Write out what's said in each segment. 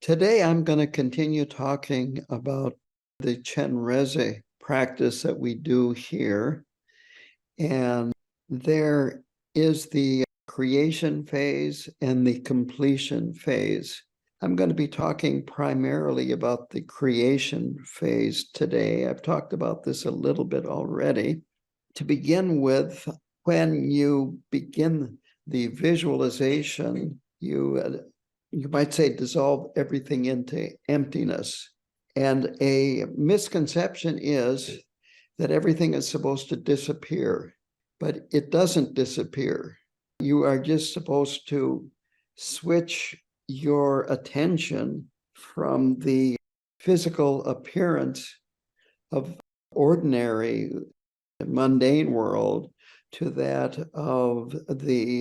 Today, I'm going to continue talking about the Chenrezig practice that we do here. And there is the creation phase and the completion phase. I'm going to be talking primarily about the creation phase today. I've talked about this a little bit already. To begin with, when you begin the visualization, you might say dissolve everything into emptiness. And a misconception is that everything is supposed to disappear, but it doesn't disappear. You are just supposed to switch your attention from the physical appearance of ordinary, mundane world to that of the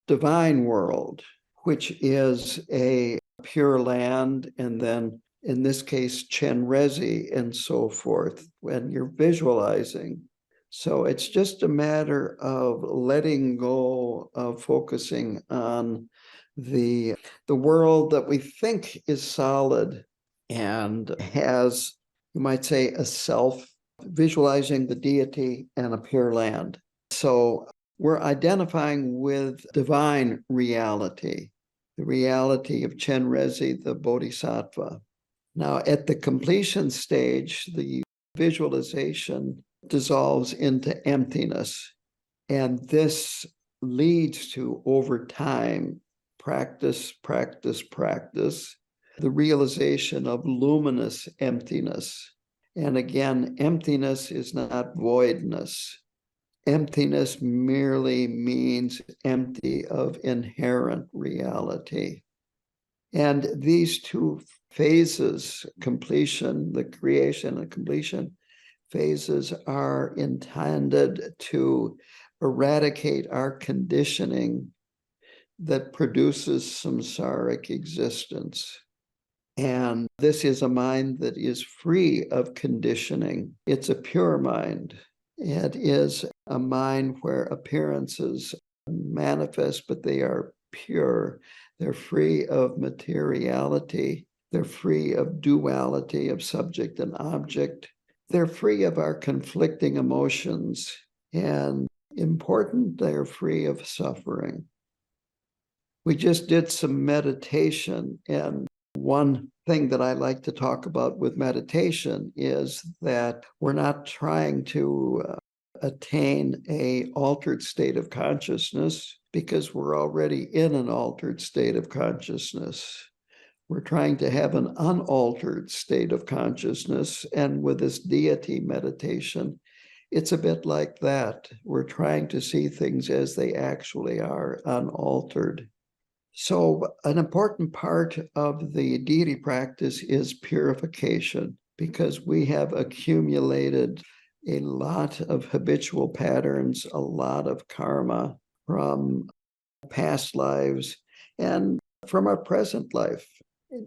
divine world, which is a pure land, and then in this case, Chenrezig and so forth, when you're visualizing. So it's just a matter of letting go of focusing on the world that we think is solid and has, you might say, a self, visualizing the deity and a pure land. So we're identifying with divine reality, the reality of Chenrezig, the Bodhisattva. Now, at the completion stage, the visualization dissolves into emptiness. And this leads to, over time, practice, the realization of luminous emptiness. And again, emptiness is not voidness. Emptiness merely means empty of inherent reality. And these two phases, completion, the creation and completion phases, are intended to eradicate our conditioning that produces samsaric existence. And this is a mind that is free of conditioning. It's a pure mind. It is a mind where appearances manifest, but they are pure. They're free of materiality. They're free of duality of subject and object. They're free of our conflicting emotions. And important, they're free of suffering. We just did some meditation, and one thing that I like to talk about with meditation is that we're not trying to attain an altered state of consciousness, because we're already in an altered state of consciousness. We're trying to have an unaltered state of consciousness. And with this deity meditation, it's a bit like that. We're trying to see things as they actually are, unaltered. So an important part of the deity practice is purification, because we have accumulated a lot of habitual patterns, a lot of karma from past lives and from our present life.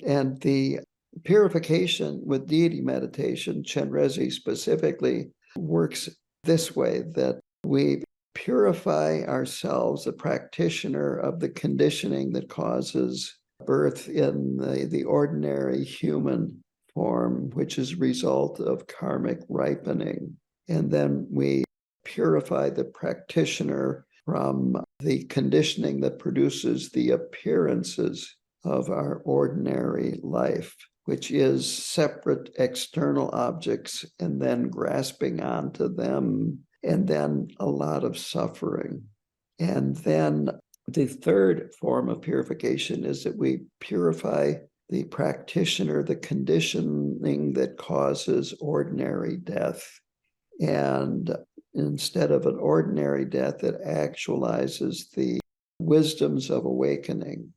And the purification with deity meditation, Chenrezig specifically, works this way, that we purify ourselves, a practitioner of the conditioning that causes birth in the ordinary human form, which is a result of karmic ripening. And then we purify the practitioner from the conditioning that produces the appearances of our ordinary life, which is separate external objects and then grasping onto them, and then a lot of suffering. And then the third form of purification is that we purify the practitioner, the conditioning that causes ordinary death. And instead of an ordinary death, it actualizes the wisdoms of awakening.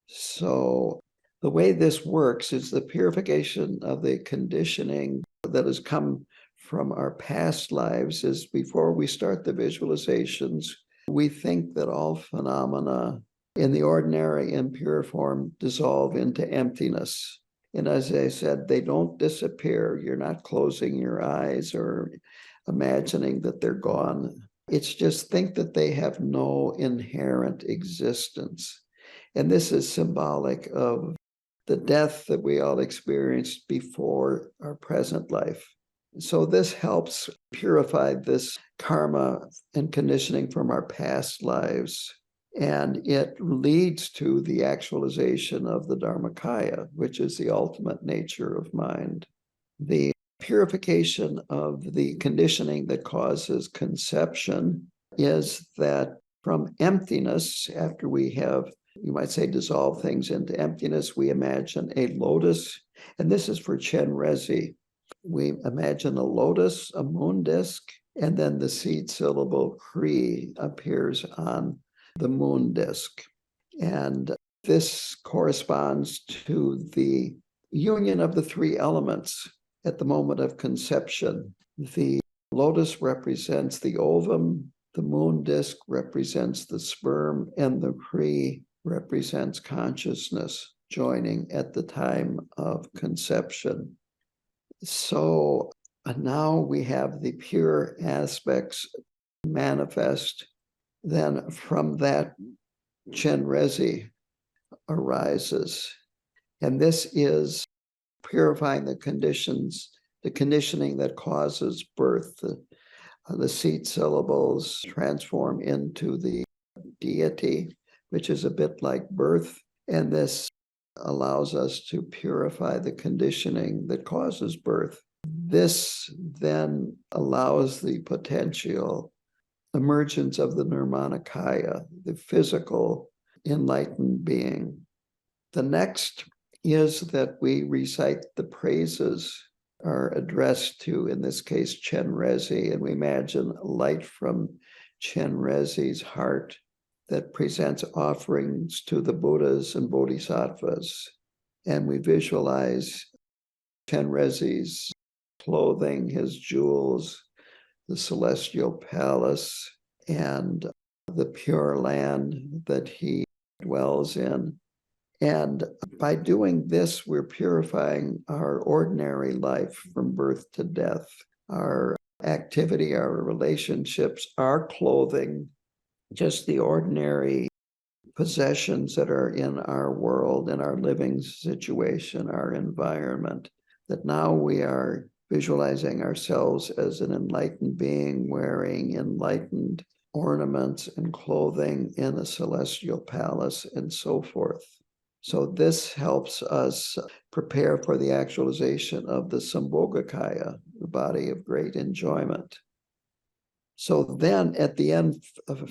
So the way this works is the purification of the conditioning that has come from our past lives is, before we start the visualizations, we think that all phenomena in the ordinary and pure form dissolve into emptiness. And as I said, they don't disappear. You're not closing your eyes or imagining that they're gone. It's just think that they have no inherent existence. And this is symbolic of the death that we all experienced before our present life. So this helps purify this karma and conditioning from our past lives. And it leads to the actualization of the Dharmakaya, which is the ultimate nature of mind. The purification of the conditioning that causes conception is that from emptiness, after we have, you might say, dissolve things into emptiness, we imagine a lotus. And this is for Chenrezig. We imagine a lotus, a moon disk, and then the seed syllable Kri appears on the moon disk. And this corresponds to the union of the three elements at the moment of conception. The lotus represents the ovum, the moon disk represents the sperm, and the Kri represents consciousness joining at the time of conception. So now we have the pure aspects manifest. Then from that, Chenrezig arises. And this is purifying the conditions, the conditioning that causes birth. The seed syllables transform into the deity, which is a bit like birth. And this allows us to purify the conditioning that causes birth. This then allows the potential emergence of the Nirmanakaya, the physical enlightened being. The next is that we recite the praises are addressed to, in this case, Chenrezig, and we imagine light from Chenrezig's heart that presents offerings to the Buddhas and Bodhisattvas. And we visualize Chenrezig's clothing, his jewels, the celestial palace, and the pure land that he dwells in. And by doing this, we're purifying our ordinary life from birth to death, our activity, our relationships, our clothing, just the ordinary possessions that are in our world, in our living situation, our environment, that now we are visualizing ourselves as an enlightened being wearing enlightened ornaments and clothing in a celestial palace and so forth. So this helps us prepare for the actualization of the Sambhogakaya, the body of great enjoyment. So then at the end of a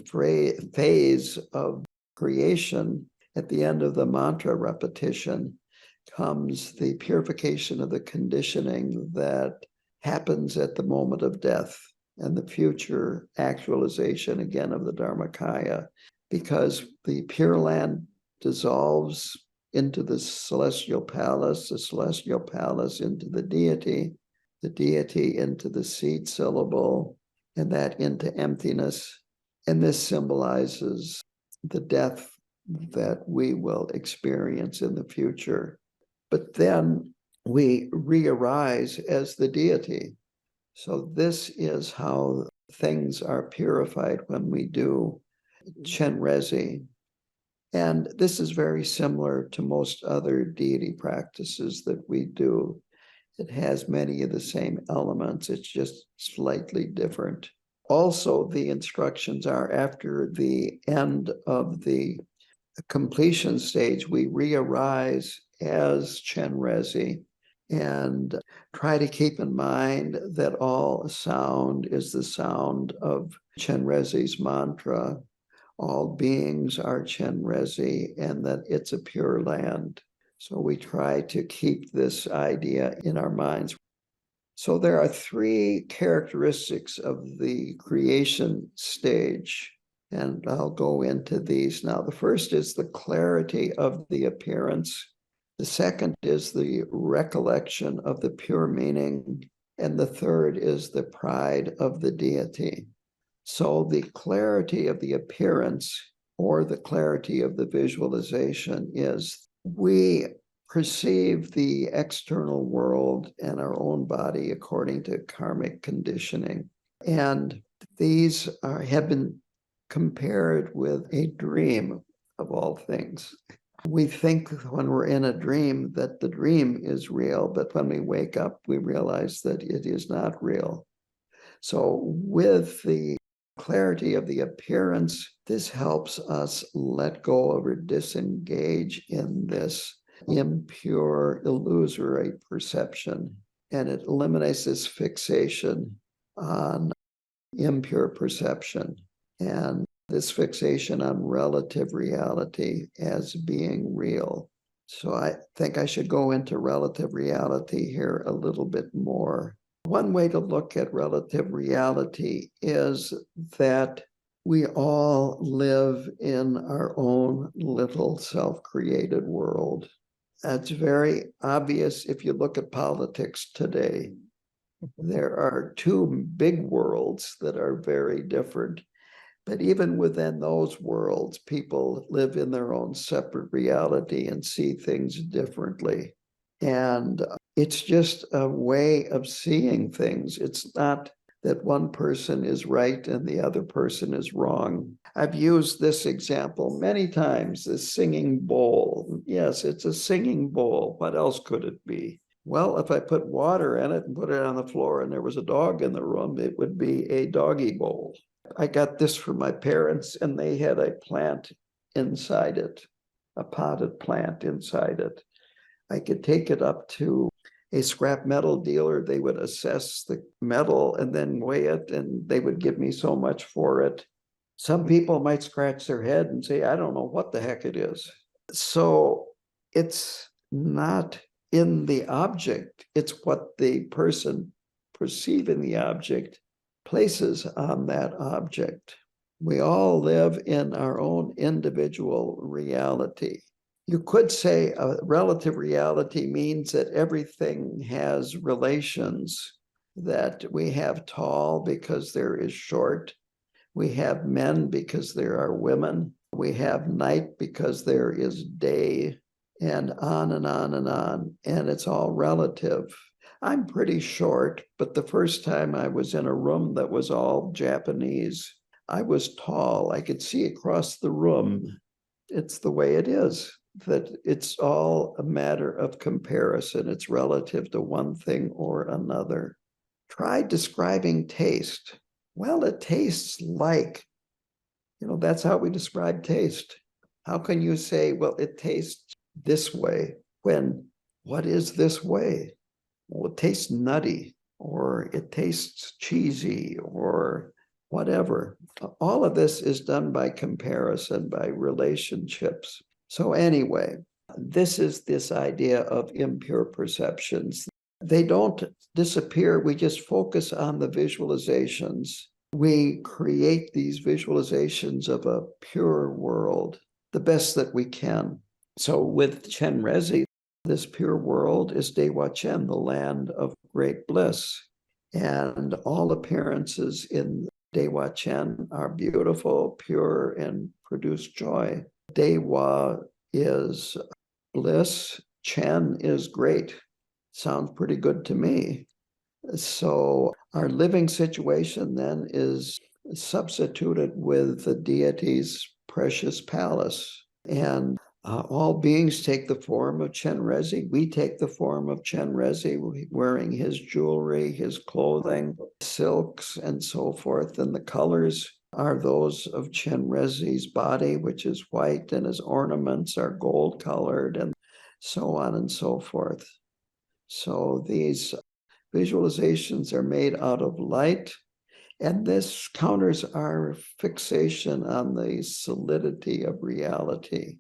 phase of creation, at the end of the mantra repetition, comes the purification of the conditioning that happens at the moment of death and the future actualization again of the Dharmakaya, because the Pure Land dissolves into the celestial palace into the deity into the seed syllable, and that into emptiness. And this symbolizes the death that we will experience in the future. But then we re-arise as the deity. So this is how things are purified when we do Chenrezig. And this is very similar to most other deity practices that we do. It has many of the same elements, it's just slightly different. Also, the instructions are after the end of the completion stage, we re-arise as Chenrezig and try to keep in mind that all sound is the sound of Chenrezig's mantra. All beings are Chenrezig, and that it's a pure land. So we try to keep this idea in our minds. So there are three characteristics of the creation stage, and I'll go into these now. The first is the clarity of the appearance. The second is the recollection of the pure meaning. And the third is the pride of the deity. So the clarity of the appearance, or the clarity of the visualization, is we perceive the external world and our own body according to karmic conditioning. And these have been compared with a dream of all things. We think when we're in a dream that the dream is real, but when we wake up, we realize that it is not real. So with the clarity of the appearance, this helps us let go or disengage in this impure, illusory perception. And it eliminates this fixation on impure perception and this fixation on relative reality as being real. So I think I should go into relative reality here a little bit more. One way to look at relative reality is that we all live in our own little self-created world. That's very obvious if you look at politics today. There are two big worlds that are very different. But even within those worlds, people live in their own separate reality and see things differently. And it's just a way of seeing things. It's not that one person is right and the other person is wrong. I've used this example many times, this singing bowl. Yes, it's a singing bowl. What else could it be? Well, if I put water in it and put it on the floor and there was a dog in the room, it would be a doggy bowl. I got this from my parents, and they had a plant inside it, a potted plant inside it. I could take it up to a scrap metal dealer. They would assess the metal and then weigh it, and they would give me so much for it. Some people might scratch their head and say, I don't know what the heck it is. So it's not in the object, it's what the person perceiving the object places on that object. We all live in our own individual reality. You could say a relative reality means that everything has relations, that we have tall because there is short, we have men because there are women, we have night because there is day, and on and on and on, and it's all relative. I'm pretty short, but the first time I was in a room that was all Japanese, I was tall. I could see across the room. It's the way it is, that it's all a matter of comparison. It's relative to one thing or another. Try describing taste. Well, it tastes like, that's how we describe taste. How can you say, well, it tastes this way when what is this way? Well, it tastes nutty, or it tastes cheesy, or whatever. All of this is done by comparison, by relationships. So anyway, this is this idea of impure perceptions. They don't disappear. We just focus on the visualizations. We create these visualizations of a pure world, the best that we can. So with Chenrezig, this pure world is Dewa Chen, the land of great bliss. And all appearances in Dewa Chen are beautiful, pure, and produce joy. Dewa is bliss. Chen is great. Sounds pretty good to me. So our living situation then is substituted with the deity's precious palace. And all beings take the form of Chenrezig. We take the form of Chenrezig, wearing his jewelry, his clothing, silks, and so forth. And the colors are those of Chenrezig's body, which is white, and his ornaments are gold colored, and so on and so forth. So these visualizations are made out of light, and this counters our fixation on the solidity of reality.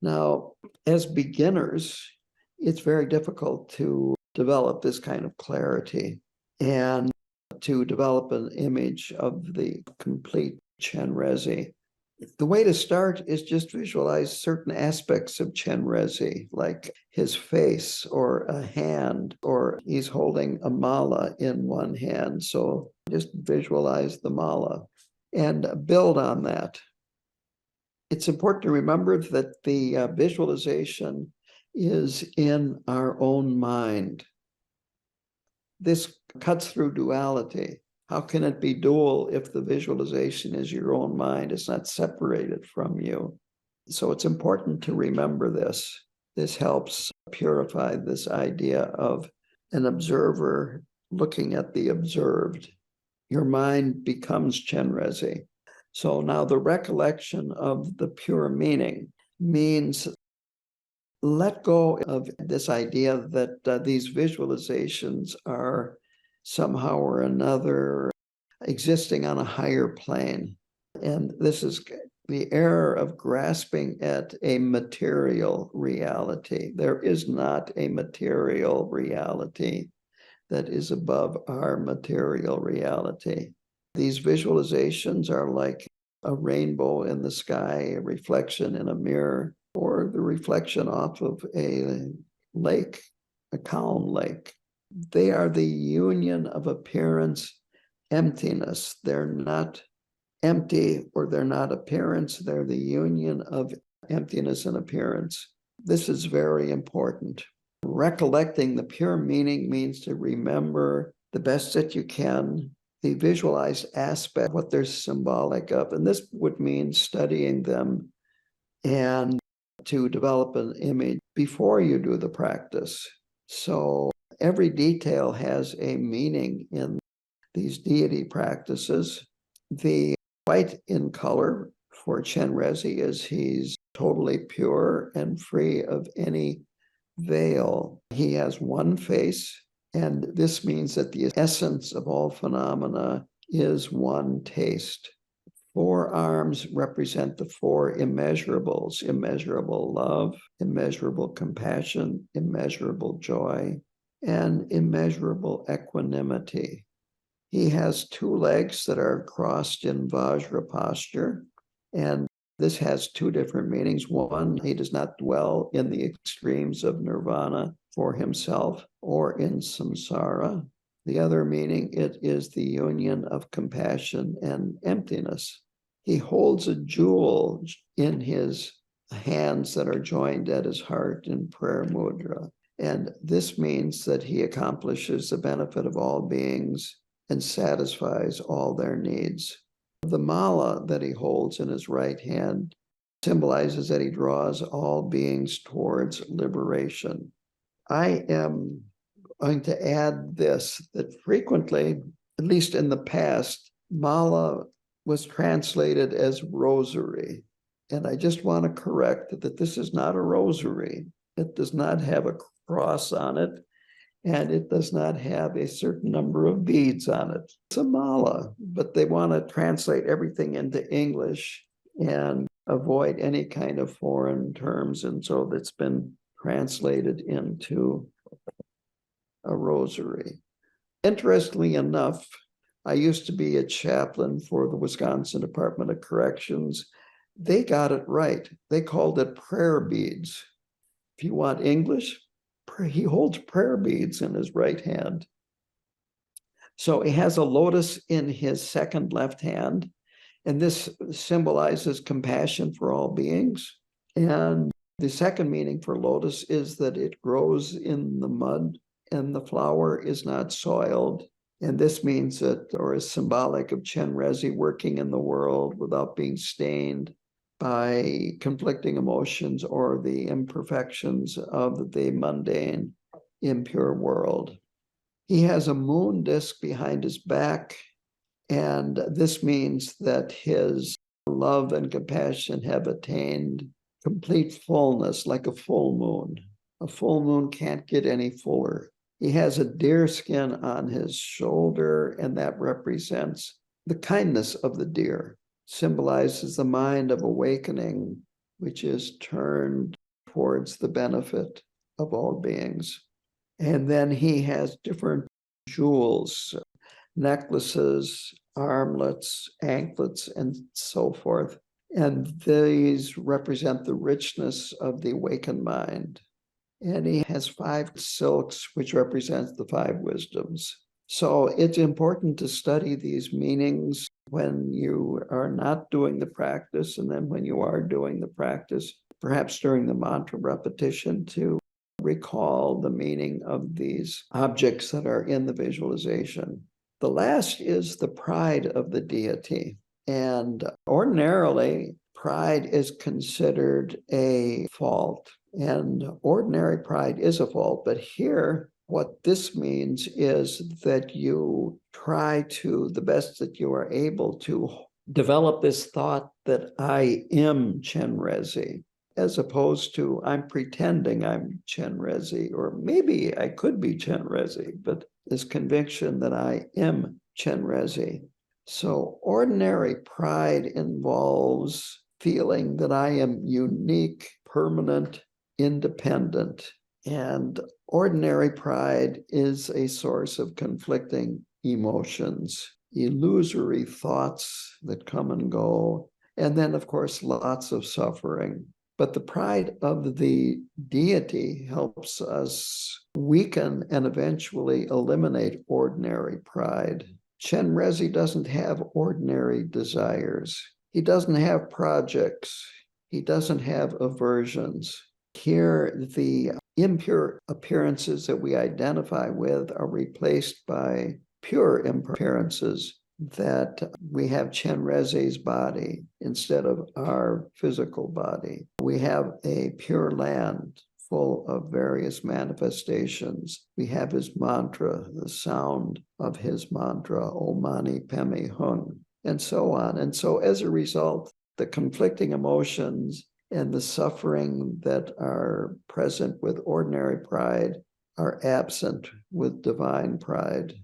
Now, as beginners, it's very difficult to develop this kind of clarity and to develop an image of the complete Chenrezig. The way to start is just visualize certain aspects of Chenrezig, like his face or a hand, or he's holding a mala in one hand. So just visualize the mala and build on that. It's important to remember that the visualization is in our own mind. This cuts through duality. How can it be dual if the visualization is your own mind? It's not separated from you. So it's important to remember this. This helps purify this idea of an observer looking at the observed. Your mind becomes Chenrezig. So now the recollection of the pure meaning means let go of this idea that these visualizations are somehow or another existing on a higher plane. And this is the error of grasping at a material reality. There is not a material reality that is above our material reality. These visualizations are like a rainbow in the sky, a reflection in a mirror, or the reflection off of a lake, a calm lake. They are the union of appearance, emptiness. They're not empty or they're not appearance. They're the union of emptiness and appearance. This is very important. Recollecting the pure meaning means to remember the best that you can the visualized aspect, what they're symbolic of. And this would mean studying them and to develop an image before you do the practice. So every detail has a meaning in these deity practices. The white in color for Chenrezig is he's totally pure and free of any veil. He has one face, and this means that the essence of all phenomena is one taste. 4 arms represent the 4 immeasurables: immeasurable love, immeasurable compassion, immeasurable joy, and immeasurable equanimity. He has 2 legs that are crossed in Vajra posture, and this has 2 different meanings. One, he does not dwell in the extremes of nirvana for himself or in samsara. The other meaning, it is the union of compassion and emptiness. He holds a jewel in his hands that are joined at his heart in prayer mudra. And this means that he accomplishes the benefit of all beings and satisfies all their needs. The mala that he holds in his right hand symbolizes that he draws all beings towards liberation. I am going to add this, that frequently, at least in the past, mala was translated as rosary. And I just want to correct that this is not a rosary. It does not have a cross on it, and it does not have a certain number of beads on it. It's a mala, but they want to translate everything into English and avoid any kind of foreign terms. And so it's been translated into a rosary. Interestingly enough, I used to be a chaplain for the Wisconsin Department of Corrections. They got it right. They called it prayer beads. If you want English, he holds prayer beads in his right hand. So he has a lotus in his second left hand, and this symbolizes compassion for all beings. And the second meaning for lotus is that it grows in the mud and the flower is not soiled. And this means that, or is symbolic of Chenrezig working in the world without being stained by conflicting emotions or the imperfections of the mundane, impure world. He has a moon disk behind his back, and this means that his love and compassion have attained complete fullness, like a full moon. A full moon can't get any fuller. He has a deer skin on his shoulder, and that represents the kindness of the deer. Symbolizes the mind of awakening, which is turned towards the benefit of all beings. And then he has different jewels, necklaces, armlets, anklets, and so forth. And these represent the richness of the awakened mind. And he has 5 silks, which represents the 5 wisdoms. So it's important to study these meanings when you are not doing the practice, and then when you are doing the practice, perhaps during the mantra repetition, to recall the meaning of these objects that are in the visualization. The last is the pride of the deity. And ordinarily, pride is considered a fault, and ordinary pride is a fault. But here, what this means is that you try to, the best that you are able to, develop this thought that I am Chenrezig, as opposed to I'm pretending I'm Chenrezig, or maybe I could be Chenrezig, but this conviction that I am Chenrezig. So ordinary pride involves feeling that I am unique, permanent, independent. And ordinary pride is a source of conflicting emotions, illusory thoughts that come and go, and then, of course, lots of suffering. But the pride of the deity helps us weaken and eventually eliminate ordinary pride. Chenrezig doesn't have ordinary desires. He doesn't have projects. He doesn't have aversions. Here, the impure appearances that we identify with are replaced by pure appearances, that we have Chenrezig's body instead of our physical body. We have a pure land full of various manifestations. We have his mantra, the sound of his mantra, Om Mani Padme Hum, and so on. And so as a result, the conflicting emotions and the suffering that are present with ordinary pride are absent with divine pride.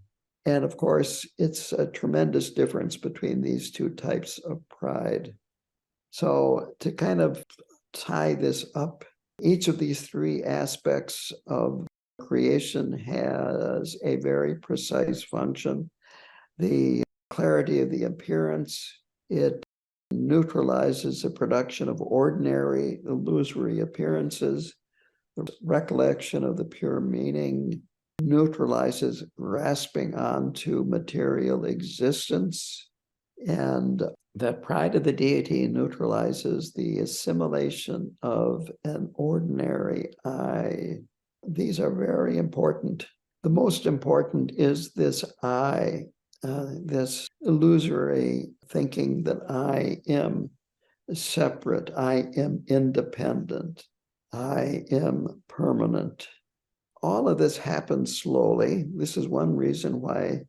And of course, it's a tremendous difference between these two types of pride. So to kind of tie this up, each of these three aspects of creation has a very precise function. The clarity of the appearance, it neutralizes the production of ordinary illusory appearances. The recollection of the pure meaning neutralizes grasping onto material existence, and that pride of the deity neutralizes the assimilation of an ordinary I. These are very important. The most important is this I, this illusory thinking that I am separate, I am independent, I am permanent. All of this happens slowly. This is one reason why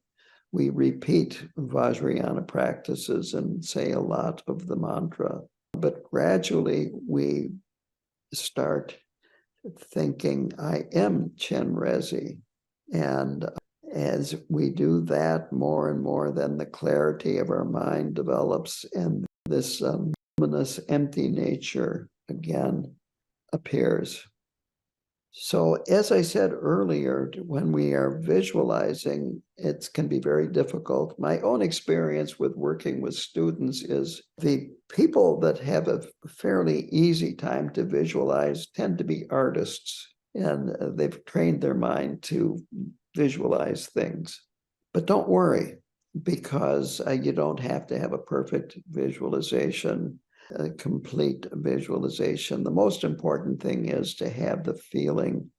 we repeat Vajrayana practices and say a lot of the mantra. But gradually we start thinking, I am Chenrezig. And as we do that more and more, then the clarity of our mind develops, and this luminous, empty nature again appears. So as I said earlier, when we are visualizing, it can be very difficult. My own experience with working with students is the people that have a fairly easy time to visualize tend to be artists, and they've trained their mind to visualize things. But don't worry, because you don't have to have a perfect visualization, a complete visualization. The most important thing is to have the feeling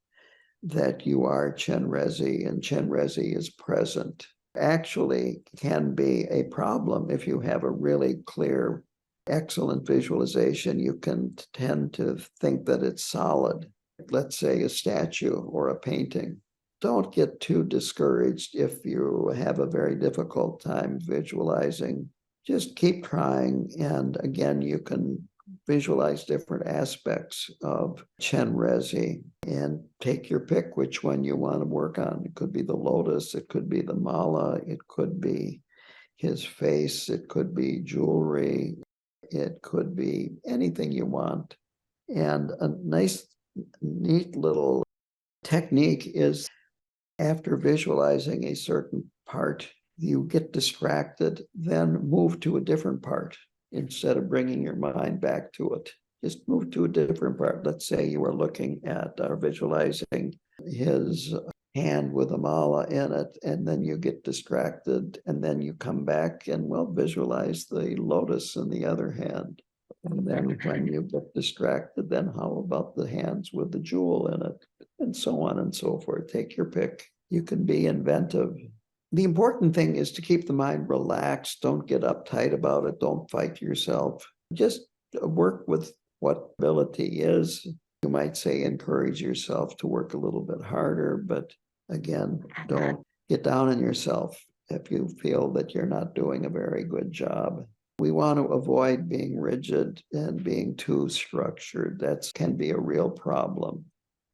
that you are Chenrezig and Chenrezig is present. Actually can be a problem if you have a really clear, excellent visualization. You can tend to think that it's solid, let's say a statue or a painting. Don't get too discouraged if you have a very difficult time visualizing. Just keep trying, and again, you can visualize different aspects of Chenrezig and take your pick which one you want to work on. It could be the lotus, it could be the mala, it could be his face, it could be jewelry, it could be anything you want. And a nice, neat little technique is, after visualizing a certain part, you get distracted, then move to a different part instead of bringing your mind back to it. Just move to a different part. Let's say you are looking at or visualizing his hand with a mala in it, and then you get distracted, and then you come back and, well, visualize the lotus in the other hand. And then when you get distracted, then how about the hands with the jewel in it? And so on and so forth. Take your pick. You can be inventive. The important thing is to keep the mind relaxed. Don't get uptight about it. Don't fight yourself. Just work with what ability is. You might say encourage yourself to work a little bit harder, but again, don't get down on yourself if you feel that you're not doing a very good job. We want to avoid being rigid and being too structured. That can be a real problem.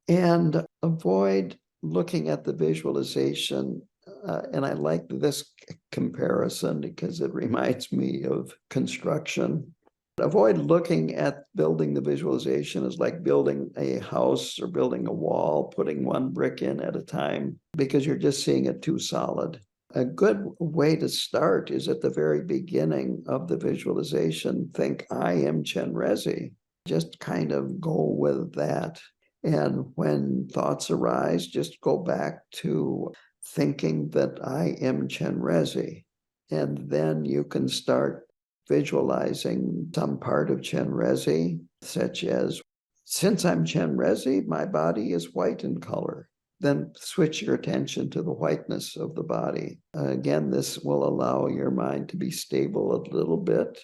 And avoid looking at the visualization. And I like this comparison because it reminds me of construction. Avoid looking at building the visualization as like building a house or building a wall, putting one brick in at a time, because you're just seeing it too solid. A good way to start is at the very beginning of the visualization. Think, I am Chenrezig. Just kind of go with that. And when thoughts arise, just go back to thinking that I am Chenrezig. And then you can start visualizing some part of Chenrezig, such as, since I'm Chenrezig, my body is white in color. Then switch your attention to the whiteness of the body. Again, this will allow your mind to be stable a little bit.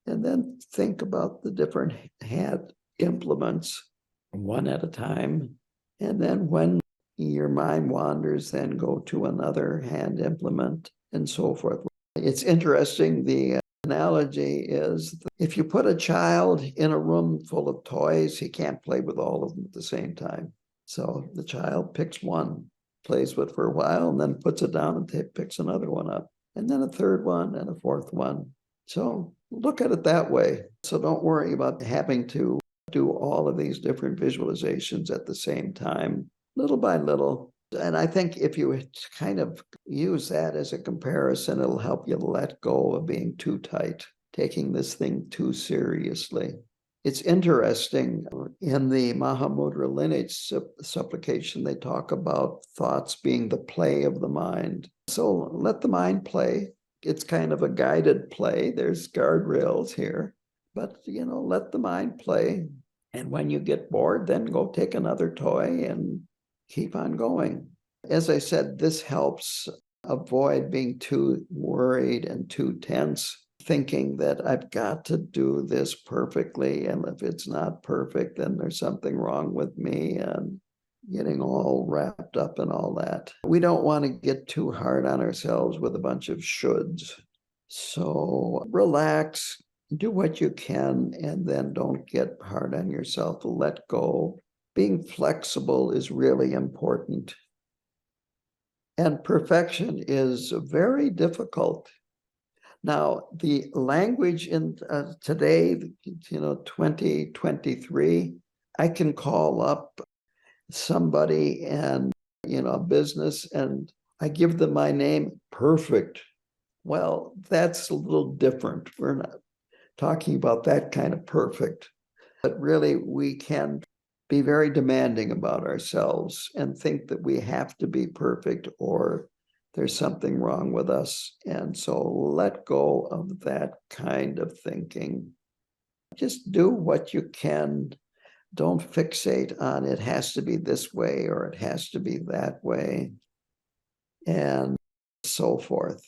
And then think about the different hand implements one at a time. And then when your mind wanders, then go to another hand implement and so forth. It's interesting. The analogy is if you put a child in a room full of toys, he can't play with all of them at the same time. So the child picks one, plays with for a while, and then puts it down and picks another one up, and then a third one and a fourth one. So look at it that way. So don't worry about having to do all of these different visualizations at the same time, little by little. And I think if you kind of use that as a comparison, it'll help you let go of being too tight, taking this thing too seriously. It's interesting, in the Mahamudra lineage supplication, they talk about thoughts being the play of the mind. So let the mind play. It's kind of a guided play. There's guardrails here, but let the mind play. And when you get bored, then go take another toy and keep on going. As I said, this helps avoid being too worried and too tense, thinking that I've got to do this perfectly, and if it's not perfect, then there's something wrong with me, and getting all wrapped up in all that. We don't want to get too hard on ourselves with a bunch of shoulds. So relax, do what you can, and then don't get hard on yourself. Let go. Being flexible is really important. And perfection is very difficult. Now, the language in today, 2023, I can call up somebody and, a business, and I give them my name, perfect. Well, that's a little different. We're not talking about that kind of perfect. But really, we can be very demanding about ourselves and think that we have to be perfect or there's something wrong with us. And so let go of that kind of thinking. Just do what you can. Don't fixate on it has to be this way or it has to be that way, and so forth.